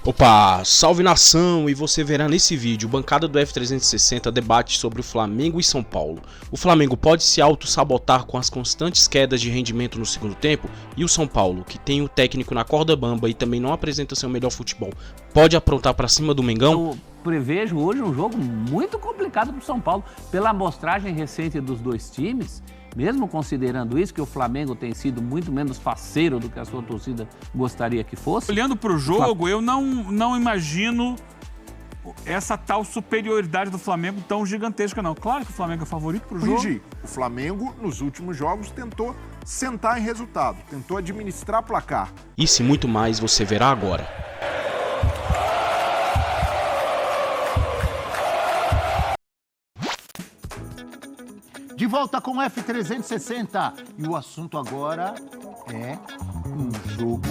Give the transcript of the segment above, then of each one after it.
Opa, salve nação! E você verá nesse vídeo, bancada do F360 debate sobre o Flamengo e São Paulo. O Flamengo pode se auto-sabotar com as constantes quedas de rendimento no segundo tempo? E o São Paulo, que tem o técnico na corda bamba e também não apresenta seu melhor futebol, pode aprontar pra cima do Mengão? Eu prevejo hoje um jogo muito complicado pro São Paulo, pela amostragem recente dos dois times. Mesmo considerando isso, que o Flamengo tem sido muito menos faceiro do que a sua torcida gostaria que fosse. Olhando para o jogo, eu não imagino essa tal superioridade do Flamengo tão gigantesca, não. Claro que o Flamengo é favorito para o jogo. O Flamengo, nos últimos jogos, tentou sentar em resultado, tentou administrar placar. Isso e muito mais você verá agora. De volta com o F360 e o assunto agora é um jogo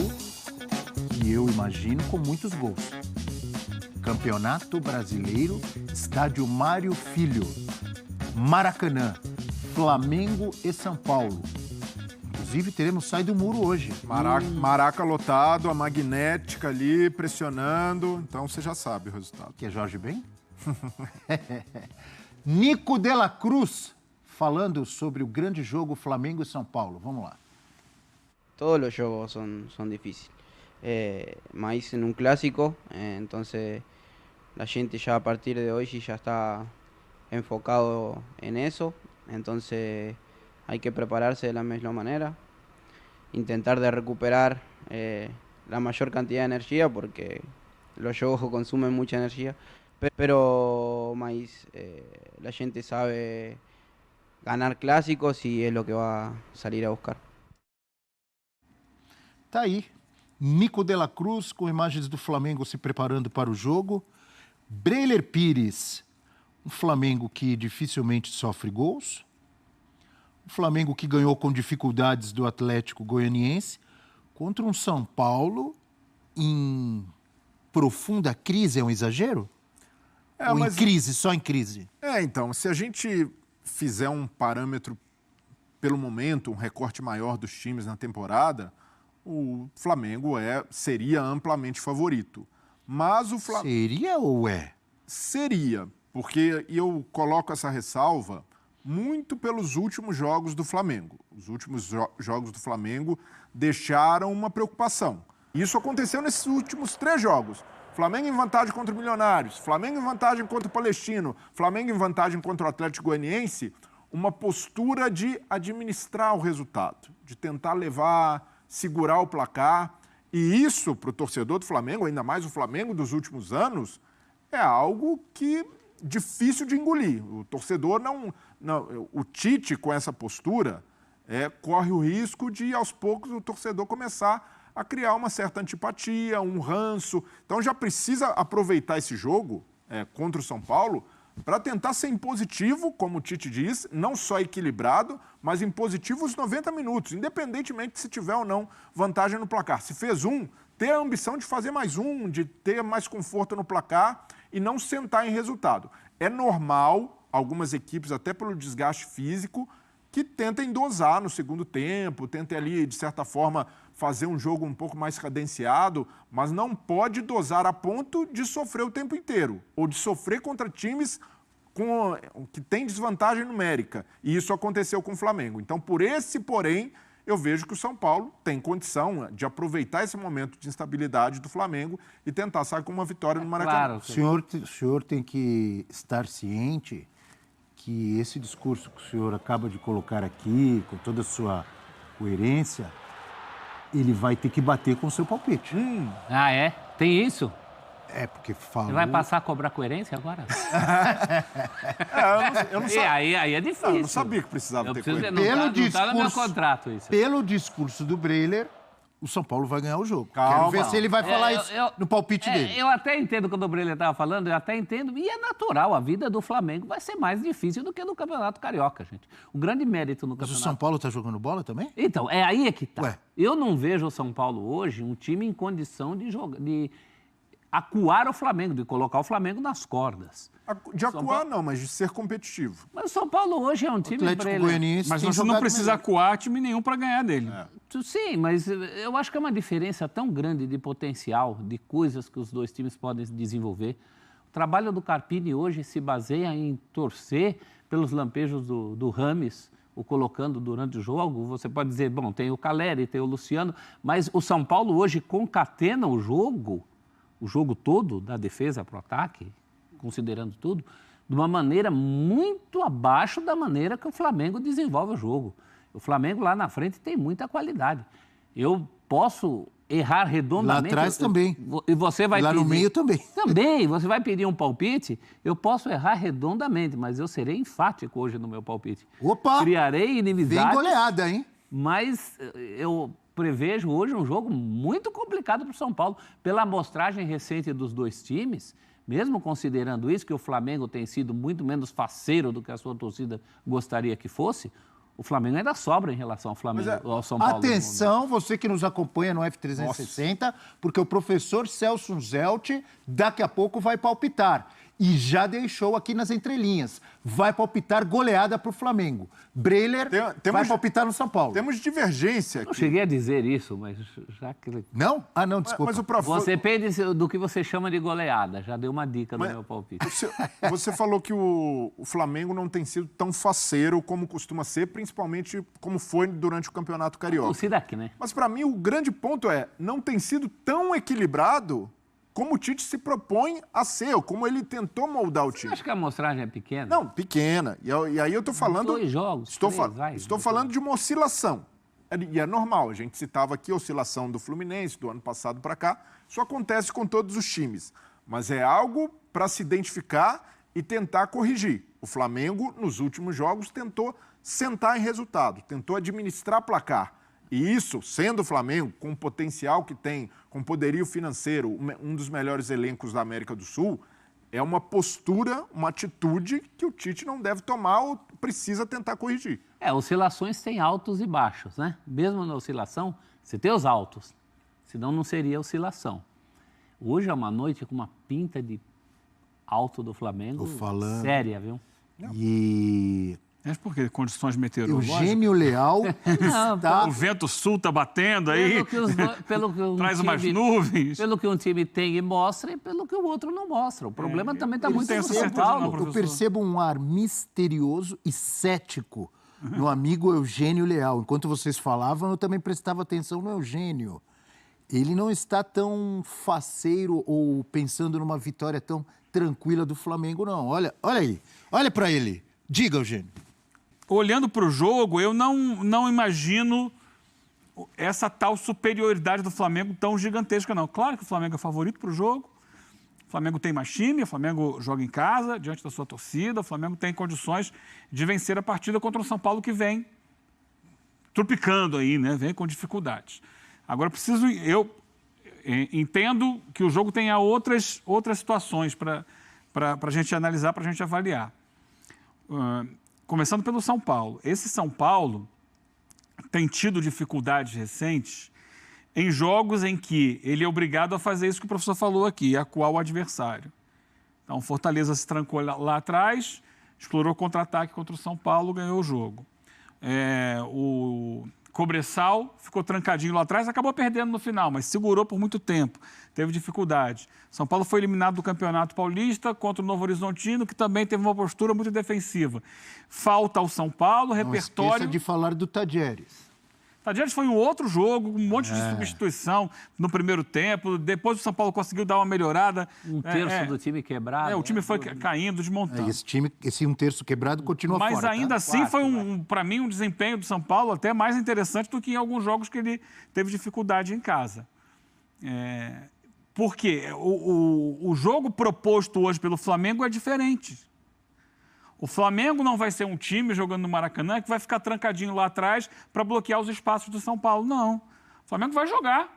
que eu imagino com muitos gols. Campeonato Brasileiro, Estádio Mário Filho, Maracanã, Flamengo e São Paulo. Inclusive teremos saído do muro hoje. Maraca lotado, a magnética ali pressionando, então você já sabe o resultado. Que é Jorge Ben? Nico de la Cruz, falando sobre o grande jogo Flamengo e São Paulo. Vamos lá. Todos los juegos son difíciles, más en un clásico, entonces la gente ya a partir de hoy ya está enfocado en eso, entonces hay que prepararse de la misma manera, intentar de recuperar la mayor cantidad de energía porque los juegos consumen mucha energía, pero más la gente sabe ganar clásicos y es lo que va a salir a buscar. Tá aí, Nico de la Cruz com imagens do Flamengo se preparando para o jogo. Breiler Pires, um Flamengo que dificilmente sofre gols. Um Flamengo que ganhou com dificuldades do Atlético Goianiense contra um São Paulo em profunda crise, é um exagero? Ou em crise, só em crise? Então, se a gente fizer um parâmetro pelo momento, um recorte maior dos times na temporada, o Flamengo seria amplamente favorito. Mas o Flamengo... Seria ou é? Seria, porque eu coloco essa ressalva muito pelos últimos jogos do Flamengo. Os últimos jogos do Flamengo deixaram uma preocupação. Isso aconteceu nesses últimos 3 jogos. Flamengo em vantagem contra o Milionários, Flamengo em vantagem contra o Palestino, Flamengo em vantagem contra o Atlético Goianiense, uma postura de administrar o resultado, de tentar levar, segurar o placar. E isso, para o torcedor do Flamengo, ainda mais o Flamengo dos últimos anos, é algo que difícil de engolir. O torcedor o Tite, com essa postura, corre o risco de, aos poucos, o torcedor começar a criar uma certa antipatia, um ranço. Então já precisa aproveitar esse jogo contra o São Paulo para tentar ser impositivo, como o Tite diz, não só equilibrado, mas impositivo os 90 minutos, independentemente de se tiver ou não vantagem no placar. Se fez ter a ambição de fazer mais de ter mais conforto no placar e não sentar em resultado. É normal algumas equipes, até pelo desgaste físico, que tentem dosar no segundo tempo, tentem ali, de certa forma, fazer um jogo um pouco mais cadenciado, mas não pode dosar a ponto de sofrer o tempo inteiro, ou de sofrer contra times que têm desvantagem numérica. E isso aconteceu com o Flamengo. Então, por esse porém, eu vejo que o São Paulo tem condição de aproveitar esse momento de instabilidade do Flamengo e tentar sair com uma vitória no Maracanã. Claro, o senhor tem que estar ciente que esse discurso que o senhor acaba de colocar aqui, com toda a sua coerência, ele vai ter que bater com o seu palpite. Ah, é? Tem isso? Porque falou... Você vai passar a cobrar coerência agora? Eu não sabia. Aí é difícil. Eu não sabia que precisava ter coerência. Não tá no meu contrato isso. Pelo discurso do Breiler, o São Paulo vai ganhar o jogo. Calma. Quero ver se ele vai falar isso no palpite dele. Eu até entendo quando o Breiler estava falando, eu até entendo, e é natural, a vida do Flamengo vai ser mais difícil do que no Campeonato Carioca, gente. O grande mérito no Campeonato... Mas o São Paulo está jogando bola também? Então, aí que tá. Ué. Eu não vejo o São Paulo hoje um time em condição de jogar... acuar o Flamengo, de colocar o Flamengo nas cordas. De acuar, não, mas de ser competitivo. Mas o São Paulo hoje é um time... Atlético Goianiense Mas tem você não jogado precisa melhor. acuar time nenhum para ganhar dele. Sim, mas eu acho que é uma diferença tão grande de potencial, de coisas que os dois times podem desenvolver. O trabalho do Carpini hoje se baseia em torcer pelos lampejos do Rames, o colocando durante o jogo. Você pode dizer, bom, tem o Caleri, tem o Luciano, mas o São Paulo hoje concatena o jogo todo, da defesa para o ataque, considerando tudo, de uma maneira muito abaixo da maneira que o Flamengo desenvolve o jogo. O Flamengo lá na frente tem muita qualidade. Eu posso errar redondamente. Lá atrás também. E você vai Lá pedir, no meio também. Também, você vai pedir um palpite, eu posso errar redondamente, mas eu serei enfático hoje no meu palpite. Opa! Criarei inimizades. Vem goleada, hein? Mas eu prevejo hoje um jogo muito complicado para o São Paulo. Pela amostragem recente dos dois times, mesmo considerando isso, que o Flamengo tem sido muito menos faceiro do que a sua torcida gostaria que fosse, o Flamengo ainda sobra em relação ao Flamengo, ao São Paulo. Atenção, você que nos acompanha no F360, porque o professor Celso Zelt daqui a pouco vai palpitar. E já deixou aqui nas entrelinhas. Vai palpitar goleada para o Flamengo. Breler vai palpitar no São Paulo. Temos divergência aqui. Eu cheguei a dizer isso, mas já que... Não? Ah, não, desculpa. Mas o prof... Você depende do que você chama de goleada. Já deu uma dica no meu palpite. Você falou que o Flamengo não tem sido tão faceiro como costuma ser, principalmente como foi durante o Campeonato Carioca. Torcida aqui, né? Mas para mim o grande ponto é, não tem sido tão equilibrado como o Tite se propõe a ser, ou como ele tentou moldar o time. Acho que a amostragem é pequena. Não, pequena. E aí eu estou falando... 2 jogos, Estou falando de uma oscilação. E é normal, a gente citava aqui a oscilação do Fluminense, do ano passado para cá. Isso acontece com todos os times. Mas é algo para se identificar e tentar corrigir. O Flamengo, nos últimos jogos, tentou sentar em resultado, tentou administrar placar. E isso, sendo o Flamengo, com o potencial que tem, com poderio financeiro, um dos melhores elencos da América do Sul, é uma postura, uma atitude que o Tite não deve tomar ou precisa tentar corrigir. Oscilações têm altos e baixos, né? Mesmo na oscilação, você tem os altos, senão não seria oscilação. Hoje é uma noite com uma pinta de alto do Flamengo séria, viu? E... Mas por quê? Condições meteorológicas? Eugênio Leal está... O vento sul tá batendo aí, pelo que traz umas nuvens. Pelo que um time tem e mostra e pelo que o outro não mostra. O problema também está muito no São Paulo. Eu percebo um ar misterioso e cético no amigo Eugênio Leal. Enquanto vocês falavam, eu também prestava atenção no Eugênio. Ele não está tão faceiro ou pensando numa vitória tão tranquila do Flamengo, não. Olha aí, olha para ele. Diga, Eugênio. Olhando para o jogo, eu não imagino essa tal superioridade do Flamengo tão gigantesca, não. Claro que o Flamengo é favorito para o jogo, o Flamengo tem mais time, o Flamengo joga em casa, diante da sua torcida, o Flamengo tem condições de vencer a partida contra o São Paulo, que vem tropicando aí, né? Vem com dificuldades. Agora, eu entendo que o jogo tenha outras situações para a gente analisar, para a gente avaliar. Começando pelo São Paulo. Esse São Paulo tem tido dificuldades recentes em jogos em que ele é obrigado a fazer isso que o professor falou aqui, acuar o adversário. Então, Fortaleza se trancou lá atrás, explorou contra-ataque contra o São Paulo, ganhou o jogo. O Cobressal ficou trancadinho lá atrás, acabou perdendo no final, mas segurou por muito tempo, teve dificuldade. São Paulo foi eliminado do Campeonato Paulista contra o Novo Horizontino, que também teve uma postura muito defensiva. Falta ao São Paulo, repertório... Não esqueça de falar do Tadieres. Tadieres foi um outro jogo, um monte de substituição no primeiro tempo, depois o São Paulo conseguiu dar uma melhorada. Um terço do time quebrado. O time foi caindo, desmontando. Esse um terço quebrado continua fora. Mas ainda assim foi, para mim, um desempenho do São Paulo até mais interessante do que em alguns jogos que ele teve dificuldade em casa. Porque o jogo proposto hoje pelo Flamengo é diferente. O Flamengo não vai ser um time jogando no Maracanã que vai ficar trancadinho lá atrás para bloquear os espaços do São Paulo. Não. O Flamengo vai jogar.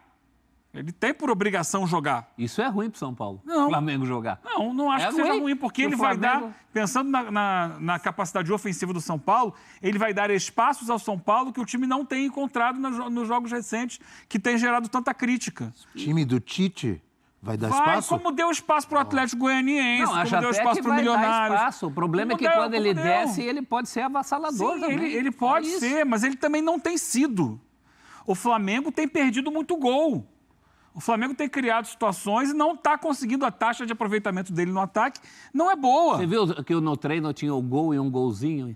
Ele tem por obrigação jogar. Isso é ruim para o São Paulo, não. O Flamengo jogar. Não acho que seja ruim, porque ele vai dar, pensando na capacidade ofensiva do São Paulo, ele vai dar espaços ao São Paulo que o time não tem encontrado nos jogos recentes, que tem gerado tanta crítica. O time do Tite Vai dar Vai, espaço? como deu espaço para o Atlético Goianiense, Não, acho como deu até espaço que para o vai dar Milionários. espaço. O problema é que Como quando deu, ele como deu. desce, ele pode ser avassalador Sim, também. ele pode É isso. ser, mas ele também não tem sido. O Flamengo tem perdido muito gol. O Flamengo tem criado situações e não está conseguindo, a taxa de aproveitamento dele no ataque não é boa. Você viu que no treino tinha o gol e um golzinho?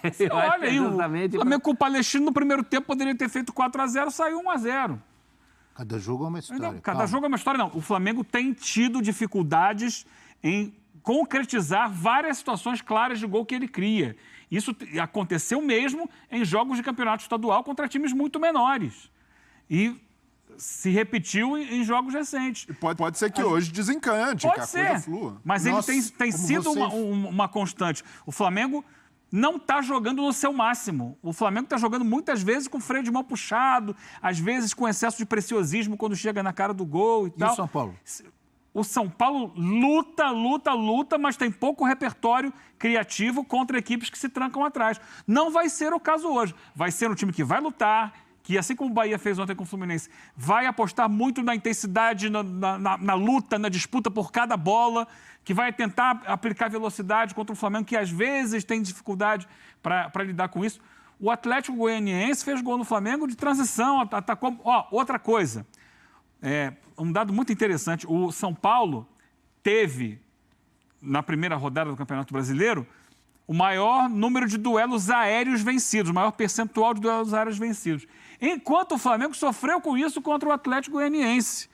Você Eu acho olha que é aí, o justamente Flamengo com o Palestino no primeiro tempo poderia ter feito 4-0, saiu 1-0. Cada jogo é uma história. Não, cada Calma. jogo é uma história, não. O Flamengo tem tido dificuldades em concretizar várias situações claras de gol que ele cria. Isso aconteceu mesmo em jogos de campeonato estadual contra times muito menores. E se repetiu em jogos recentes. E pode ser que hoje desencante, que Pode a ser, coisa flua. mas Nossa, ele tem como sido vocês- uma constante. O Flamengo não está jogando no seu máximo. O Flamengo está jogando muitas vezes com freio de mão puxado, às vezes com excesso de preciosismo quando chega na cara do gol e E tal. o São Paulo? O São Paulo luta, mas tem pouco repertório criativo contra equipes que se trancam atrás. Não vai ser o caso hoje. Vai ser um time que vai lutar, que, assim como o Bahia fez ontem com o Fluminense, vai apostar muito na intensidade, na luta, na disputa por cada bola, que vai tentar aplicar velocidade contra o Flamengo, que às vezes tem dificuldade para lidar com isso. O Atlético Goianiense fez gol no Flamengo de transição, atacou. Outra coisa, um dado muito interessante, o São Paulo teve, na primeira rodada do Campeonato Brasileiro, o maior número de duelos aéreos vencidos, o maior percentual de duelos aéreos vencidos. Enquanto o Flamengo sofreu com isso contra o Atlético Goianiense.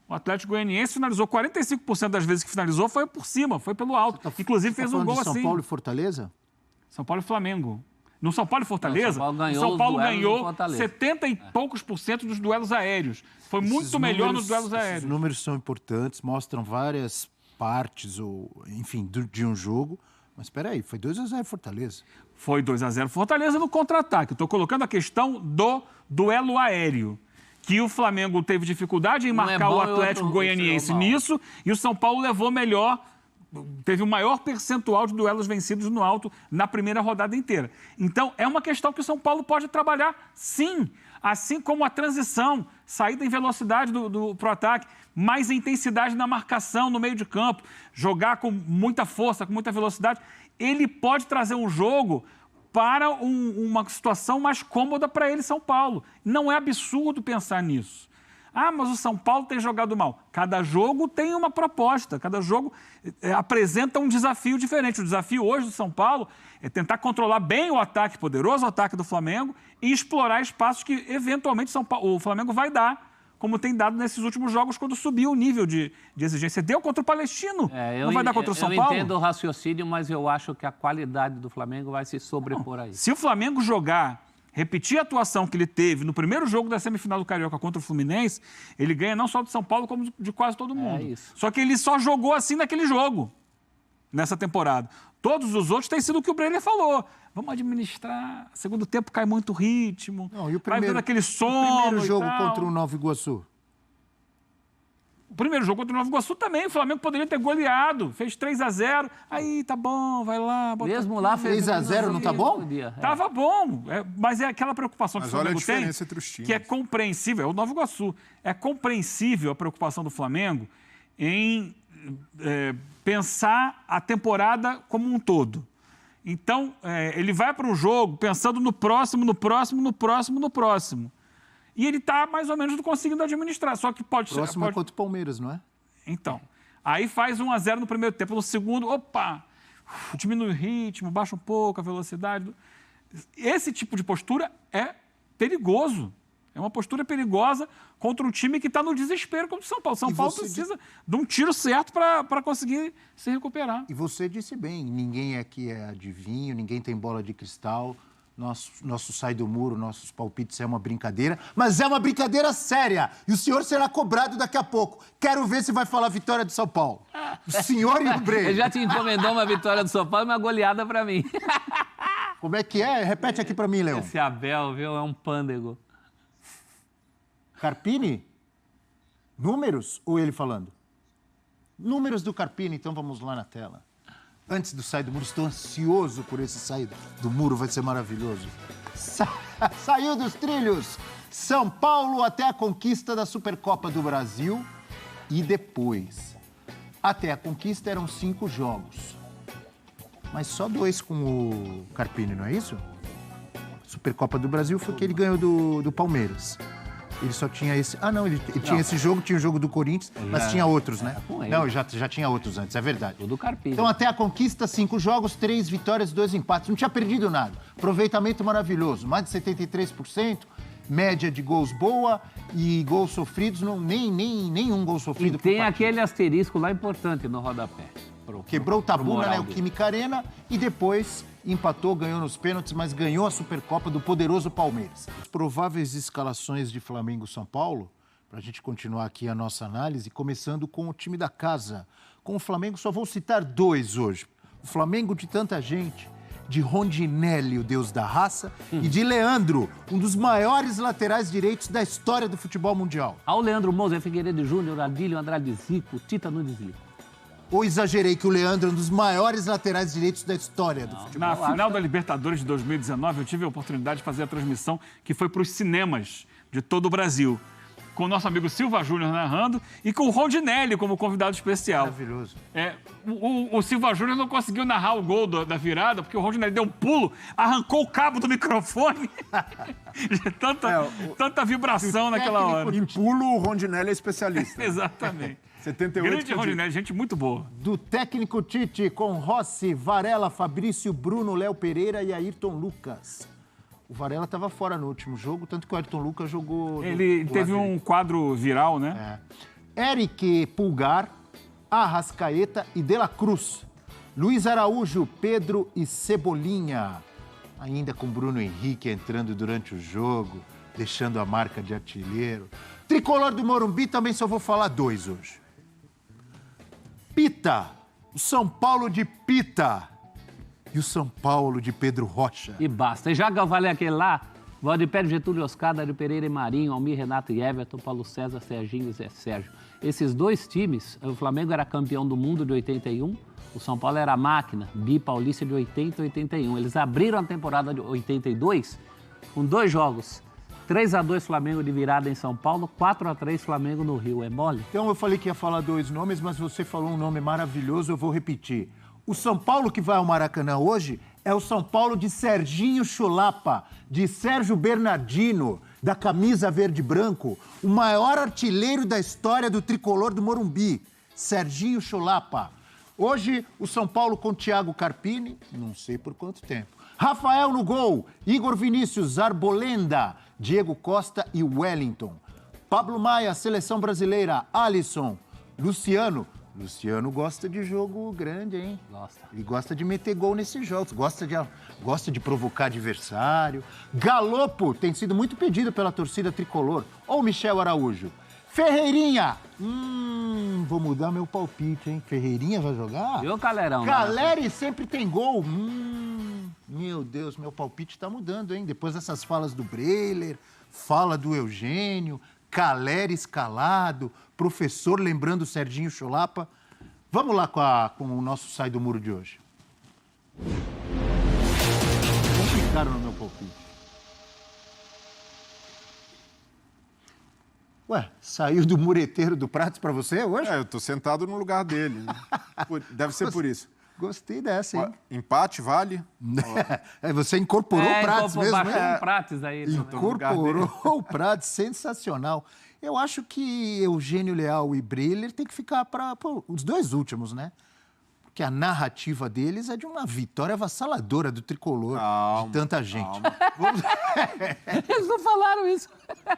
O Atlético Goianiense finalizou 45% das vezes que finalizou, foi por cima, foi pelo alto. Inclusive fez um gol de São assim. Paulo e Fortaleza? São Paulo e Flamengo. No São Paulo e Fortaleza, Não, São Paulo os duelos ganhou do Fortaleza. 70 e poucos % dos duelos aéreos. Foi muito Esses melhor números- nos duelos aéreos. Esses números são importantes, mostram várias partes, ou, enfim, de um jogo. Mas espera aí, foi 2-0 Fortaleza. Foi 2-0 Fortaleza no contra-ataque. Estou colocando a questão do duelo aéreo. Que o Flamengo teve dificuldade em Um é marcar bom o e Atlético outro Goianiense é mal. nisso, e o São Paulo levou melhor, teve o maior percentual de duelos vencidos no alto na primeira rodada inteira. Então, é uma questão que o São Paulo pode trabalhar, sim. Assim como a transição, saída em velocidade para o ataque, mais intensidade na marcação no meio de campo, jogar com muita força, com muita velocidade. Ele pode trazer um jogo para uma situação mais cômoda para ele, São Paulo. Não é absurdo pensar nisso. Ah, mas o São Paulo tem jogado mal. Cada jogo tem uma proposta, cada jogo apresenta um desafio diferente. O desafio hoje do São Paulo é tentar controlar bem o ataque, poderoso ataque do Flamengo, e explorar espaços que, eventualmente, o Flamengo vai dar, como tem dado nesses últimos jogos, quando subiu o nível de exigência. Deu contra o Palestino, não vai dar contra o São Paulo? Eu entendo o raciocínio, mas eu acho que a qualidade do Flamengo vai se sobrepor a isso. Se o Flamengo jogar, repetir a atuação que ele teve no primeiro jogo da semifinal do Carioca contra o Fluminense, ele ganha não só do São Paulo, como de quase todo mundo. isso. Só que ele só jogou assim naquele jogo, nessa temporada. Todos os outros têm sido o que o Brenner falou. Vamos administrar. Segundo tempo cai muito ritmo. Não, e o vai primeiro, vendo aquele o sono primeiro e jogo tal. contra o Nova Iguaçu? O primeiro jogo contra o Nova Iguaçu também. O Flamengo poderia ter goleado. Fez 3-0. Aí, tá bom, vai lá. Bota Mesmo lá fez 3-0 não tá bom? Tava bom, mas é aquela preocupação que Mas o olha a Flamengo tem, diferença entre os times. que é compreensível, é o Nova Iguaçu, é compreensível a preocupação do Flamengo em pensar a temporada como um todo. Então, ele vai para um jogo pensando no próximo. E ele está mais ou menos conseguindo administrar, só que pode... Próximo é contra o Palmeiras, não é? Então, aí faz 1-0 no primeiro tempo, no segundo, diminui o ritmo, baixa um pouco a velocidade. Esse tipo de postura é perigoso. É uma postura perigosa contra um time que está no desespero como o São Paulo. São Paulo precisa de um tiro certo para conseguir se recuperar. E você disse bem, ninguém aqui é adivinho, ninguém tem bola de cristal. Nosso sai do muro, nossos palpites é uma brincadeira, mas é uma brincadeira séria. E o senhor será cobrado daqui a pouco. Quero ver se vai falar a vitória do São Paulo. O senhor e o Breno. Ele já te encomendou uma vitória do São Paulo e uma goleada pra mim. Como é que é? Repete aqui pra mim, Leão. Esse Abel, viu, é um pândego. Carpini? Números ou ele falando? Números do Carpini, então vamos lá na tela. Antes do Sai do Muro, estou ansioso por esse Sai do Muro, vai ser maravilhoso. Saiu dos trilhos. São Paulo até a conquista da Supercopa do Brasil E depois, até a conquista eram 5 jogos. Mas só 2 com o Carpini, não é isso? Supercopa do Brasil foi que ele ganhou do Palmeiras. Ele só tinha esse... Ah, não, ele tinha esse jogo, tinha o jogo do Corinthians, mas tinha outros, né? com ele. Não, já tinha outros antes, é verdade. O do Carpini. Então, até a conquista, 5 jogos, 3 vitórias, 2 empates. Não tinha perdido nada. Aproveitamento maravilhoso, mais de 73%, média de gols boa e gols sofridos, nenhum gol E sofrido por tem partida. aquele asterisco lá importante no rodapé. Quebrou o tabu na moral Neoquímica Arena e depois empatou, ganhou nos pênaltis, mas ganhou a Supercopa do poderoso Palmeiras. As prováveis escalações de Flamengo-São Paulo, para a gente continuar aqui a nossa análise, começando com o time da casa. Com o Flamengo, só vou citar 2 hoje. O Flamengo de tanta gente, de Rondinelli, o deus da raça, e de Leandro, um dos maiores laterais direitos da história do futebol mundial. Ao Leandro Moura, Figueiredo Júnior, Adílio Andrade Zico, Tita Nunes Zico. Ou exagerei que o Leandro é um dos maiores laterais direitos da história do futebol? Na final da Libertadores de 2019, eu tive a oportunidade de fazer a transmissão que foi para os cinemas de todo o Brasil, com o nosso amigo Silva Júnior narrando e com o Rondinelli como convidado especial. Maravilhoso. O Silva Júnior não conseguiu narrar o gol da virada, porque o Rondinelli deu um pulo, arrancou o cabo do microfone. De tanta vibração naquela hora. Em pulo, o Rondinelli é especialista. Exatamente. 78 Grande Rondinelli, gente muito boa. Do técnico Tite, com Rossi, Varela, Fabrício, Bruno, Léo Pereira e Ayrton Lucas. O Varela estava fora no último jogo, tanto que o Ayrton Lucas jogou... Ele teve um quadro viral, né? Eric Pulgar, Arrascaeta e De La Cruz. Luiz Araújo, Pedro e Cebolinha. Ainda com Bruno Henrique entrando durante o jogo, deixando a marca de artilheiro. Tricolor do Morumbi também só vou falar 2 hoje. Pita, o São Paulo de Pita e o São Paulo de Pedro Rocha. E basta. E já que eu falei aquele lá, Valdipério, Getúlio, Oscar, Dário Pereira e Marinho, Almir, Renato e Everton, Paulo César, Serginho e Zé Sérgio. Esses 2 times, o Flamengo era campeão do mundo de 81, o São Paulo era a máquina, bipaulista de 80 e 81. Eles abriram a temporada de 82 com 2 jogos. 3-2 Flamengo de virada em São Paulo, 4-3 Flamengo no Rio. É mole? Então eu falei que ia falar 2 nomes, mas você falou um nome maravilhoso, eu vou repetir. O São Paulo que vai ao Maracanã hoje é o São Paulo de Serginho Chulapa, de Sérgio Bernardino, da camisa verde e branco, o maior artilheiro da história do tricolor do Morumbi, Serginho Chulapa. Hoje, o São Paulo com Thiago Carpini, não sei por quanto tempo. Rafael no gol, Igor Vinícius, Arbolenda, Diego Costa e Wellington. Pablo Maia, Seleção Brasileira, Alisson, Luciano. Luciano gosta de jogo grande, hein? Gosta. Ele gosta de meter gol nesses jogos, gosta de provocar adversário. Galopo tem sido muito pedido pela torcida tricolor. Ou Michel Araújo. Ferreirinha. Vou mudar meu palpite, hein? Ferreirinha vai jogar? E o Calerão? Caleri sempre tem gol. Meu Deus, meu palpite tá mudando, hein? Depois dessas falas do Breiler, fala do Eugênio, Caleri escalado, professor lembrando o Serginho Chulapa. Vamos lá com o nosso Sai do Muro de hoje. Complicaram no meu palpite. Ué, saiu do mureteiro do Pratos para você hoje? Eu tô sentado no lugar dele. Né? Deve ser por isso. Gostei dessa, hein? Empate vale? Você incorporou o Pratos mesmo, baixou né? um Prates aí. Incorporou o Pratos, sensacional. Eu acho que Eugênio Leal e Breiler tem que ficar para os 2 últimos, né? Porque a narrativa deles é de uma vitória avassaladora do tricolor, de tanta gente. Eles não falaram isso.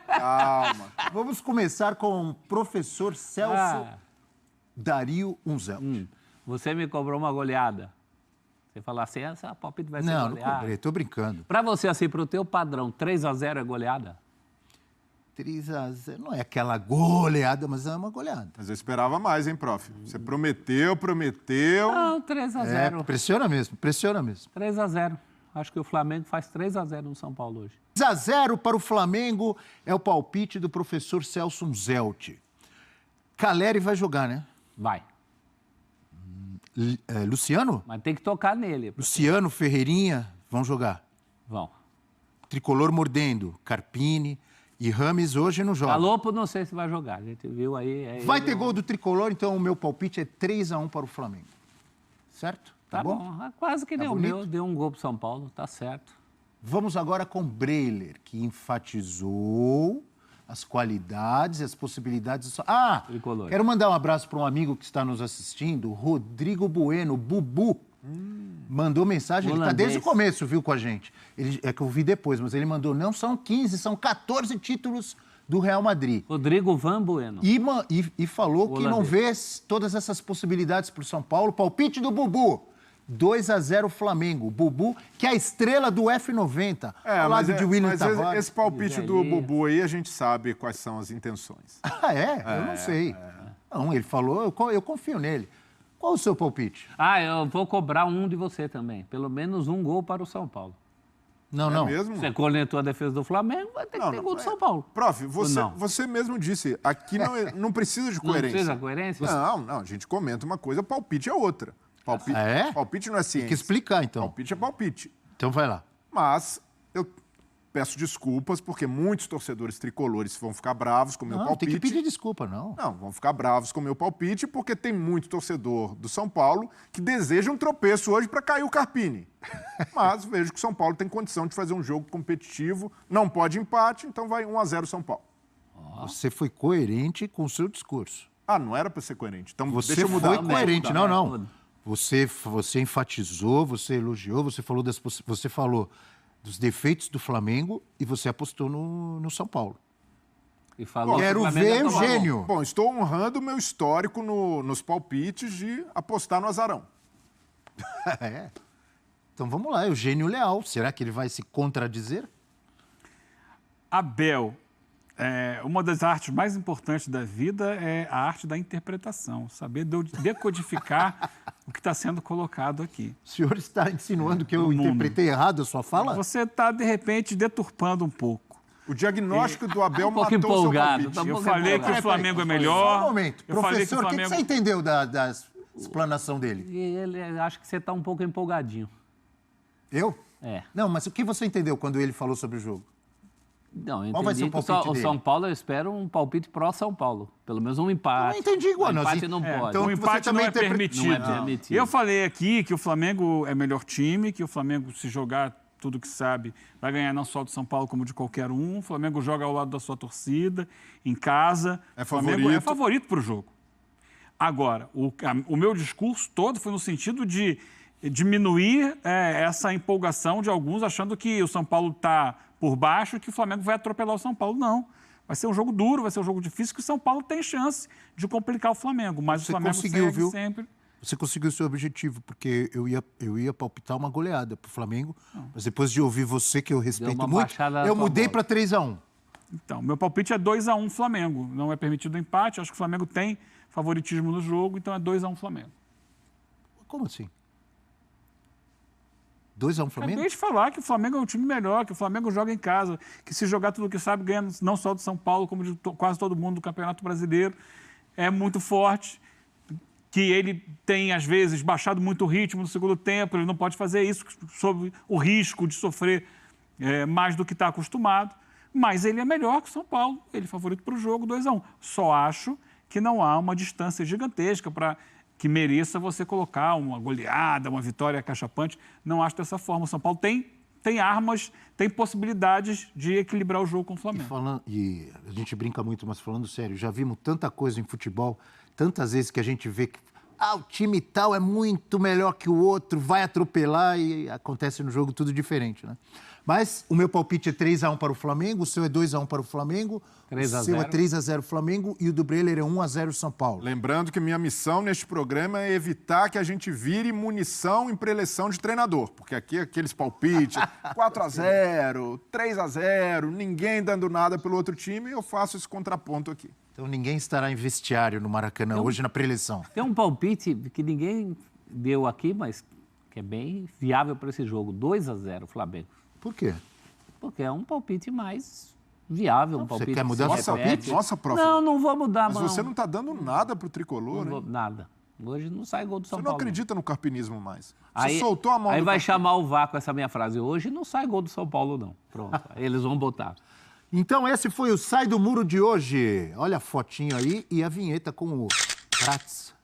Calma. Vamos começar com o professor Celso Dario Unzelt. Você me cobrou uma goleada. Você falar assim, essa palpite vai ser Não goleada. cobrei, tô brincando. Pra você, assim, pro teu padrão, 3-0 é goleada? 3-0, não é aquela goleada, mas é uma goleada. Mas eu esperava mais, hein, prof? Você prometeu. Não, 3-0. Pressiona mesmo. 3-0. Acho que o Flamengo faz 3-0 no São Paulo hoje. 3-0 para o Flamengo é o palpite do professor Celso Unzelt. Caleri vai jogar, né? Vai. Luciano? Mas tem que tocar nele. Luciano, Ferreirinha vão jogar. Vão. Tricolor mordendo, Carpini E Rames hoje não joga. Galopo não sei se vai jogar, a gente viu aí. Vai ter gol do Tricolor, então o meu palpite é 3-1 para o Flamengo. Certo? Tá bom. Quase que Tá nem o bonito? meu, deu um gol pro São Paulo, tá certo. Vamos agora com Breiler, que enfatizou as qualidades e as possibilidades. Tricolor. Quero mandar um abraço para um amigo que está nos assistindo, Rodrigo Bueno, Bubu. Mandou mensagem, ele está Holandês. desde o começo, viu, com a gente. É que eu vi depois, mas ele mandou, não são 15, são 14 títulos do Real Madrid. Rodrigo Van Bueno. E falou que não vê todas essas possibilidades para o São Paulo. Palpite do Bubu. 2-0 Flamengo. Bubu, que é a estrela do F90. Ao lado de William Tavares. Esse palpite do Bubu aí, a gente sabe quais são as intenções. Ah, é? Eu não sei. Não, ele falou, eu confio nele. Qual o seu palpite? Eu vou cobrar um de você também. Pelo menos um gol para o São Paulo. Não. Mesmo? Você cornetou a defesa do Flamengo, vai ter que ter gol do São Paulo. Prof, você mesmo disse, aqui não precisa de coerência. Não precisa de coerência? Não, a gente comenta uma coisa, palpite é outra. Palpite, palpite não é ciência. Tem que explicar, então. Palpite é palpite. Então vai lá. Mas eu peço desculpas, porque muitos torcedores tricolores vão ficar bravos com o meu Não, palpite. tem que pedir desculpa, não. Não, vão ficar bravos com o meu palpite, porque tem muito torcedor do São Paulo que deseja um tropeço hoje para cair o Carpini. Mas vejo que o São Paulo tem condição de fazer um jogo competitivo, não pode empate, então vai 1-0 São Paulo. Você foi coerente com o seu discurso. Não era para ser coerente. Então Você deixa eu mudar. foi coerente, mudar, não. Você enfatizou, você elogiou, você falou dos defeitos do Flamengo e você apostou no São Paulo. E falou Quero que o Flamengo ver ia o tomar gênio. gol. Bom, estou honrando o meu histórico nos palpites de apostar no azarão. Então vamos lá, Eugênio Leal. Será que ele vai se contradizer? Abel, uma das artes mais importantes da vida é a arte da interpretação, saber decodificar o que está sendo colocado aqui. O senhor está insinuando que eu No mundo. interpretei errado a sua fala? Você está, de repente, deturpando um pouco. O diagnóstico do Abel um pouco matou o seu empolgado, palpite. tá um Eu pouco falei que empolgado. o Flamengo é Só melhor. um momento. Eu falei que Professor, o o que Flamengo... você entendeu da explanação dele? E ele, acho que você está um pouco empolgadinho. Eu? É. Não, mas o que você entendeu quando ele falou sobre o jogo? Não, eu Qual vai ser entendi o que palpite o dele? São Paulo, eu espero um palpite pró-São Paulo. Pelo menos um empate. Eu não entendi igual, Um nós- empate não pode. então O você empate não também é permitido. Não é permitido. Eu falei aqui que o Flamengo é melhor time, que o Flamengo, se jogar tudo que sabe, vai ganhar não só do São Paulo, como de qualquer um. O Flamengo joga ao lado da sua torcida, em casa. É O Flamengo favorito. é favorito para o jogo. Agora, o meu discurso todo foi no sentido de diminuir essa empolgação de alguns achando que o São Paulo está por baixo e que o Flamengo vai atropelar o São Paulo. Não. Vai ser um jogo duro, vai ser um jogo difícil, que o São Paulo tem chance de complicar o Flamengo. Mas Você o Flamengo conseguiu, segue viu? sempre... Você conseguiu o seu objetivo, porque eu ia palpitar uma goleada pro Flamengo, mas depois de ouvir você, que eu respeito uma muito, baixada na eu tua mudei bola. para 3-1. Então, meu palpite é 2-1 Flamengo. Não é permitido empate. Acho que o Flamengo tem favoritismo no jogo, então é 2-1 Flamengo. Como assim? 2-1 Flamengo? Acabei de falar que o Flamengo é um time melhor, que o Flamengo joga em casa, que se jogar tudo que sabe, ganha não só do São Paulo, como de quase todo mundo do Campeonato Brasileiro. É muito forte, que ele tem, às vezes, baixado muito o ritmo no segundo tempo, ele não pode fazer isso sob o risco de sofrer mais do que está acostumado, mas ele é melhor que o São Paulo, ele é favorito para o jogo 2-1. Só acho que não há uma distância gigantesca para que mereça você colocar uma goleada, uma vitória cachapante. Não acho dessa forma. O São Paulo tem armas, tem possibilidades de equilibrar o jogo com o Flamengo. E a gente brinca muito, mas falando sério, já vimos tanta coisa em futebol, tantas vezes que a gente vê que o time tal é muito melhor que o outro, vai atropelar e acontece no jogo tudo diferente, né? Mas o meu palpite é 3-1 para o Flamengo, o seu é 2-1 para o Flamengo, 3 a o seu é 0. 3-0 Flamengo e o do Breiler é 1-0 São Paulo. Lembrando que minha missão neste programa é evitar que a gente vire munição em preleção de treinador, porque aqui aqueles palpites, 4-0, 3-0, ninguém dando nada pelo outro time, eu faço esse contraponto aqui. Então ninguém estará em vestiário no Maracanã hoje na preleção. Tem um palpite que ninguém deu aqui, mas que é bem viável para esse jogo. 2-0 Flamengo. Por quê? Porque é um palpite mais viável, um palpite... quer mudar que seu se palpite? repete. Nossa, prof. Não vou mudar, Mas não. você não está dando nada pro tricolor, Não vou- né? Nada. Hoje não sai gol do São Você não Paulo. acredita no carpinismo mais. Você Aí, soltou a mão aí do vai carpinismo. chamar o VAR com essa minha frase. Hoje não sai gol do São Paulo, não. Pronto. Aí eles vão botar. Então esse foi o Sai do Muro de hoje. Olha a fotinho aí e a vinheta com o Prats.